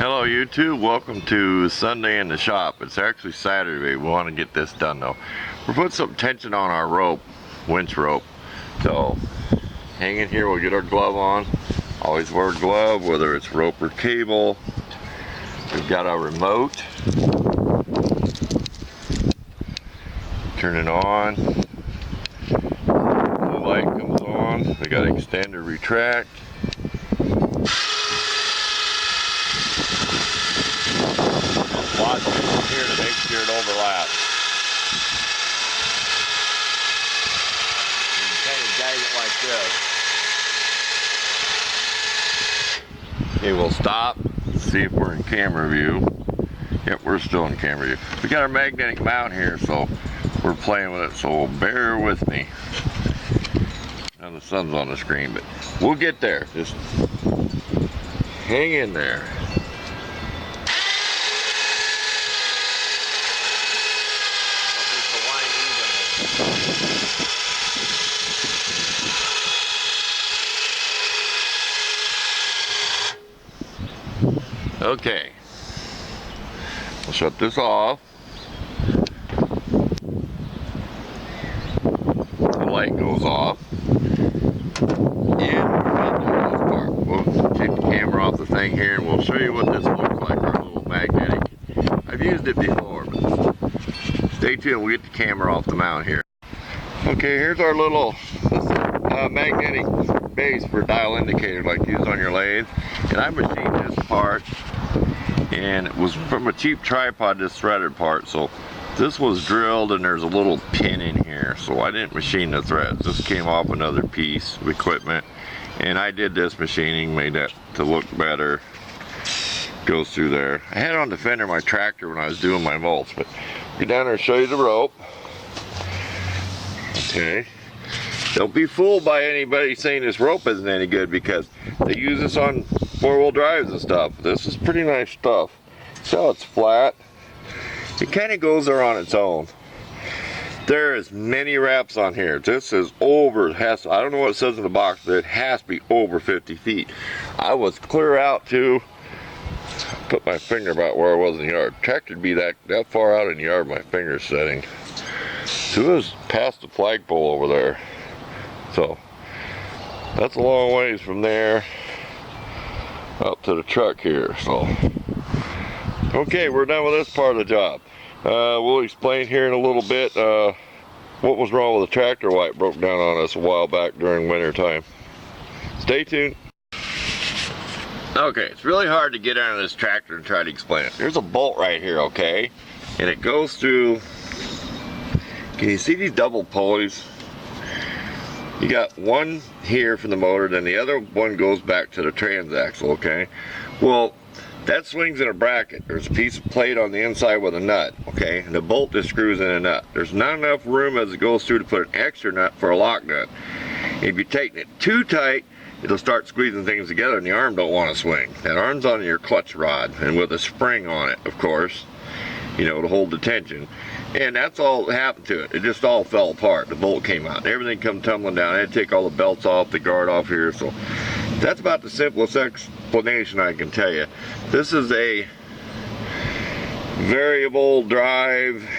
Hello YouTube, welcome to Sunday in the shop. It's actually Saturday. We want to get this done though. We're putting some tension on our rope, winch rope. So hang in here, we'll get our glove on. Always wear a glove, whether it's rope or cable. We've got our remote. Turn it on. The light comes on. We got extend or retract. Watch it here to make sure it overlaps. You can kind of guide it like this. Okay, we'll stop. See if we're in camera view. Yep, we're still in camera view. We got our magnetic mount here, so we're playing with it, so bear with me. Now the sun's on the screen, but we'll get there. Just hang in there. Okay, we'll shut this off. The light goes off, and we'll take the camera off the thing here, and we'll show you what this looks like. Our little magnetic. I've used it before, but stay tuned. We'll get the camera off the mount here. Okay, here's our little magnetic base for dial indicator, like used on your lathe. And I machined this part, and it was from a cheap tripod, this threaded part. So this was drilled, and there's a little pin in here. So I didn't machine the threads. This came off another piece of equipment, and I did this machining, made that to look better. Goes through there. I had it on the fender of my tractor when I was doing my mulch, but get down there and show you the rope. Okay. Don't be fooled by anybody saying this rope isn't any good, because they use this on four-wheel drives and stuff. This is pretty nice stuff. So it's flat. It kind of goes there on its own. There is many wraps on here. This is over, I don't know what it says in the box, but it has to be over 50 feet. I was clear out to put my finger about where I was in the yard. Tractor would be that far out in the yard, my finger's setting. So it was past the flagpole over there. So that's a long ways from there up to the truck here. So okay, we're done with this part of the job. We'll explain here in a little bit what was wrong with the tractor, why it broke down on us a while back during winter time. Stay tuned. Okay, it's really hard to get out of this tractor and try to explain it. There's a bolt right here, okay, and it goes through. Can you see these double pulleys? You got one here for the motor, then the other one goes back to the transaxle, okay? Well, that swings in a bracket. There's a piece of plate on the inside with a nut, okay? And the bolt just screws in a nut. There's not enough room as it goes through to put an extra nut for a lock nut. If you're taking it too tight, it'll start squeezing things together and the arm don't want to swing. That arm's on your clutch rod, and with a spring on it, of course, you know, to hold the tension. And that's all that happened to it. It just all fell apart. The bolt came out. Everything come tumbling down. I had to take all the belts off, the guard off here. So that's about the simplest explanation I can tell you. This is a variable drive.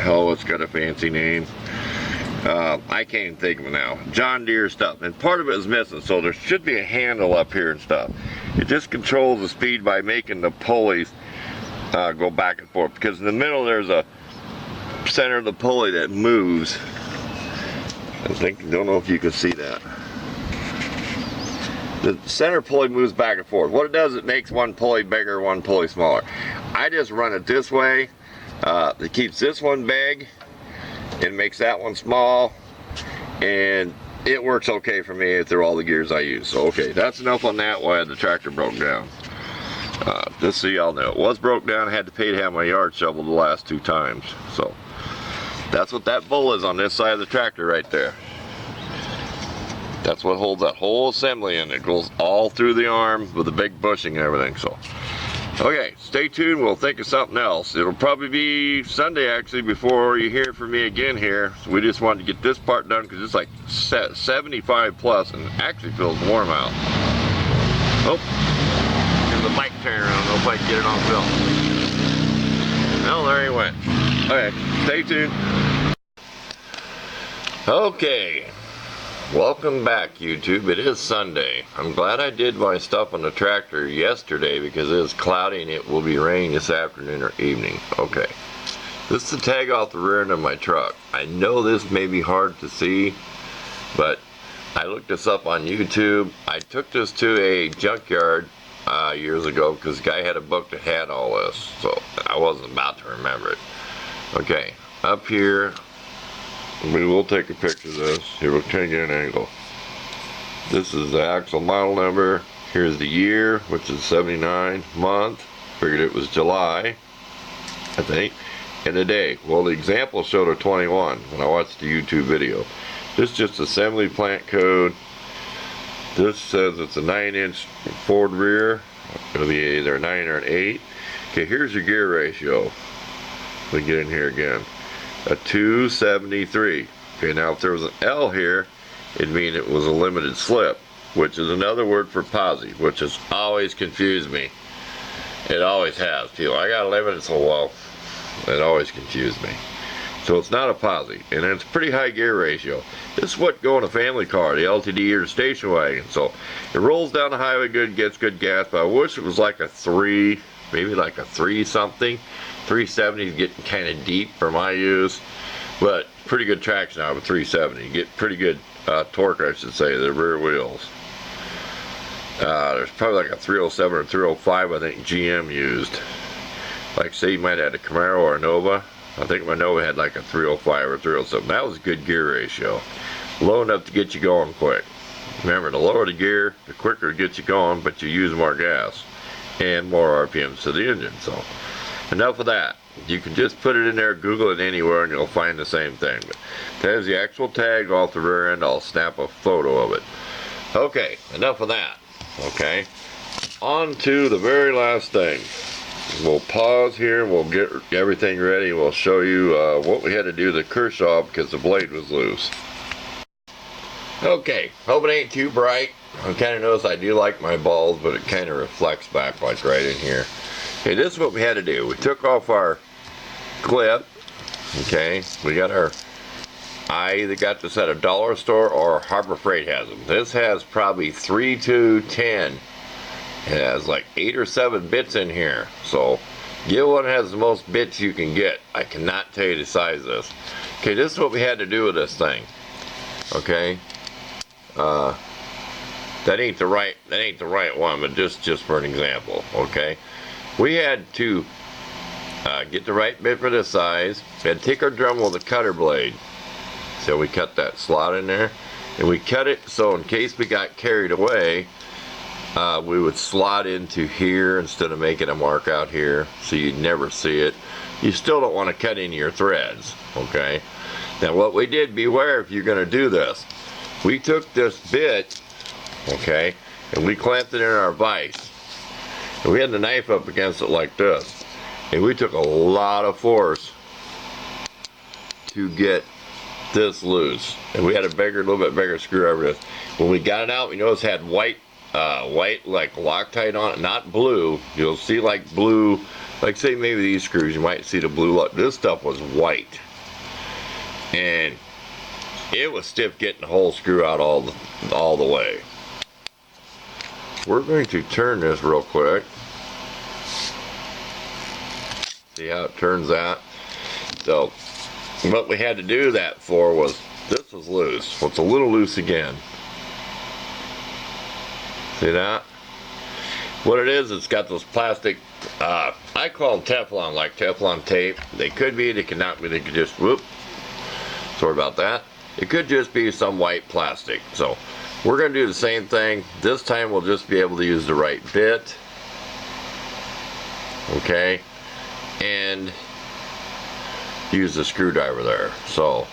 Oh, it's got a fancy name. I can't even think of it now. John Deere stuff. And part of it is missing, so there should be a handle up here and stuff. It just controls the speed by making the pulleys go back and forth. Because in the middle there's a center of the pulley that moves. Don't know if you can see that. The center pulley moves back and forth. What it does, it makes one pulley bigger, one pulley smaller. I just run it this way. It keeps this one big and makes that one small, and it works okay for me through all the gears I use. So okay, that's enough on that, why the tractor broke down. Just so y'all know, it was broke down. I had to pay to have my yard shoveled the last 2 times. So that's what that bowl is on this side of the tractor right there. That's what holds that whole assembly in. It goes all through the arm with the big bushing and everything. So okay, stay tuned. We'll think of something else. It'll probably be Sunday actually before you hear from me again here. So we just wanted to get this part done because it's like 75 plus and actually feels warm out. Oh, there's a bike turn around. if I can get it on film. Well, there he went. Okay, stay tuned. Okay, welcome back, YouTube. It is Sunday. I'm glad I did my stuff on the tractor yesterday because it is cloudy and it will be raining this afternoon or evening. Okay, this is the tag off the rear end of my truck. I know this may be hard to see, but I looked this up on YouTube. I took this to a junkyard years ago because the guy had a book that had all this, so I wasn't about to remember it. Okay, up here, we will take a picture of this. Here, we'll try to get an angle. This is the actual model number. Here's the year, which is 79. Month, figured it was July, I think. And the day. Well, the example showed a 21 when I watched the YouTube video. This is just assembly plant code. This says it's a 9-inch forward rear. It'll be either a 9 or an 8. Okay, here's your gear ratio. Let me get in here again. A 273. Okay, now if there was an L here, it'd mean it was a limited slip, which is another word for posi, which has always confused me. It always has. People, I got a limited, so well, it always confused me. So it's not a posi, and it's pretty high gear ratio. This is what go in a family car, the LTD or the station wagon. So it rolls down the highway good, gets good gas, but I wish it was like a 3, maybe like a 3 something. 370 is getting kind of deep for my use, but pretty good traction out of a 370. You get pretty good torque, I should say, the rear wheels. There's probably like a 307 or 305 I think GM used. Like say you might have had a Camaro or a Nova. I think my Nova had like a 305 or 307. That was a good gear ratio. Low enough to get you going quick. Remember, the lower the gear, the quicker it gets you going, but you use more gas and more RPMs to the engine. So enough of that. You can just put it in there, Google it anywhere, and you'll find the same thing. But that is the actual tag off the rear end. I'll snap a photo of it. Okay, enough of that. Okay, on to the very last thing. We'll pause here, we'll get everything ready, we'll show you what we had to do to the Kershaw because the blade was loose. Okay, hope it ain't too bright. I kind of notice I do like my balls, but it kind of reflects back like right in here. Okay, this is what we had to do. We took off our clip. Okay, we got our, I either got this at a dollar store or Harbor Freight has them. This has probably 3 to 10. It has like 8 or 7 bits in here. So get one that has the most bits you can get. I cannot tell you the size of this. Okay, this is what we had to do with this thing. Okay. That ain't the right one, but just for an example. Okay. We had to get the right bit for this size. We had to take our Dremel with a cutter blade. So we cut that slot in there. And we cut it so in case we got carried away, we would slot into here instead of making a mark out here. So you'd never see it. You still don't want to cut into your threads. Okay. Now what we did, beware if you're going to do this. We took this bit, okay, and we clamped it in our vise. And we had the knife up against it like this. And we took a lot of force to get this loose. And we had a little bit bigger screwdriver. When we got it out, we noticed it had white like Loctite on it, not blue. You'll see like blue, like say maybe these screws, you might see the blue. This stuff was white. And it was stiff getting the whole screw out all the way. We're going to turn this real quick. See how it turns out. So what we had to do that for was, this was loose. Well, it's a little loose again. See that? What it is, it's got those plastic, I call them Teflon, like Teflon tape. They could be, they cannot be, they could just, whoop. Sorry about that. It could just be some white plastic. So we're going to do the same thing. This time we'll just be able to use the right bit. Okay. And use the screwdriver there. So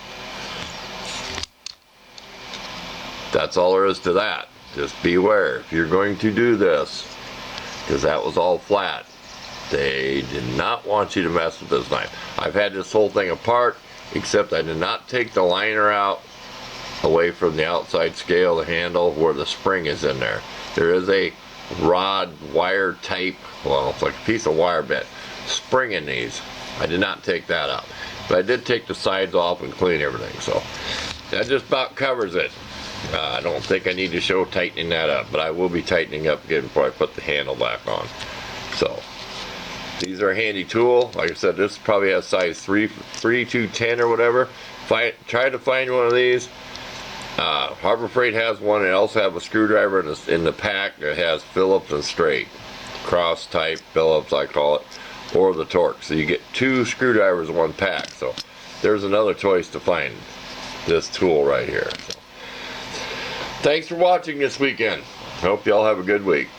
that's all there is to that. Just beware if you're going to do this, because that was all flat. They did not want you to mess with this knife. I've had this whole thing apart, except I did not take the liner out away from the outside scale, the handle where the spring is in there. There is a rod wire type, well, it's like a piece of wire bit spring in these. I did not take that out, but I did take the sides off and clean everything, so that just about covers it. I don't think I need to show tightening that up, but I will be tightening up again before I put the handle back on. So these are a handy tool. Like I said, this probably has size 3 to 10 or whatever. Try to find one of these. Harbor Freight has one. They also have a screwdriver in the pack that has Phillips and straight. Cross type Phillips, I call it, or the Torx. So you get 2 screwdrivers in one pack. So there's another choice to find this tool right here. So, thanks for watching this weekend. Hope y'all have a good week.